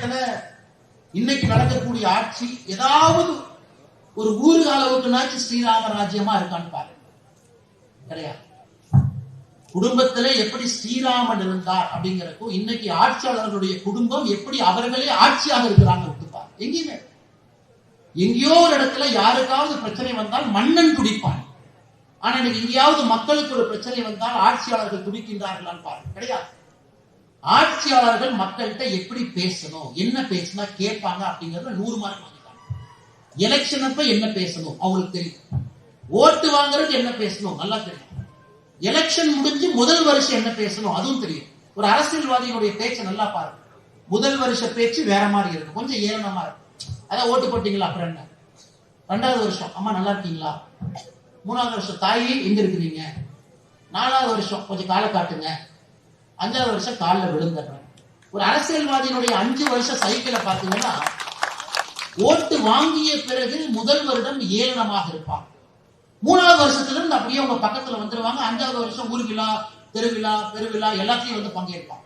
தமிழகத்துல இன்னைக்கு நடக்கக்கூடிய ஆட்சி ஏதாவது ஒரு ஊரு அளவுக்குனாச்சு ஸ்ரீராம ராஜ்யமா இருக்கான்னு பாருங்க. கிடையாது. குடும்பத்திலே எப்படி ஸ்ரீராமன் இருந்தார் அப்படிங்கிறதுக்கும் இன்னைக்கு ஆட்சியாளர்களுடைய குடும்பம் எப்படி அவர்களே ஆட்சியாக இருக்கிறாங்க விட்டுப்பார். எங்கேயுமே எங்கேயோ ஒரு இடத்துல யாருக்காவது பிரச்சனை வந்தால் மன்னன் துடிப்பான். ஆனா இன்னைக்கு எங்கேயாவது மக்களுக்கு ஒரு பிரச்சனை வந்தால் ஆட்சியாளர்கள் துடிக்கின்றார்களான்னு பாருங்க. கிடையாது. ஆட்சியாளர்கள் மக்கள்கிட்ட எப்படி பேசணும், என்ன பேசினா கேட்பாங்க அப்படிங்கறத 100 மார்க் வாங்கிட்டாங்க. எலெக்ஷன் அப்ப என்ன பேசணும் அவங்களுக்கு தெரியும். ஓட்டு வாங்குறதுக்கு என்ன பேசணும் நல்லா தெரியும். எலெக்ஷன் முடிஞ்சு முதல் வருஷம் என்ன பேசணும் அதுவும் தெரியும். ஒரு அரசியல்வாதிகளுடைய பேச்சை நல்லா பாருங்க. முதல் வருஷ பேச்சு வேற மாதிரி இருக்கும், கொஞ்சம் ஏளனமா இருக்கும். அதான் ஓட்டு போட்டீங்களா அப்புறம் என்ன, 2வது வருஷம் அம்மா நல்லா இருக்கீங்களா, 3வது வருஷம் தாயி எங்க இருக்கிறீங்க, 4வது வருஷம் கொஞ்சம் காலை காட்டுங்க, 5வது வருஷம் காலில் விழுந்துடுறேன். ஒரு அரசியல்வாதியினுடைய 5 வருஷ சைக்கிளை பார்த்தீங்கன்னா ஓட்டு வாங்கிய பிறகு முதல் வருடம் ஏளனமாக இருப்பாங்க. 3வது வருஷத்துல இருந்து அப்படியே உங்க பக்கத்துல வந்துருவாங்க. 5வது வருஷம் ஊர் விழா, தெருவிழா, பெருவிழா எல்லாத்தையும் வந்து பங்கேற்பாங்க.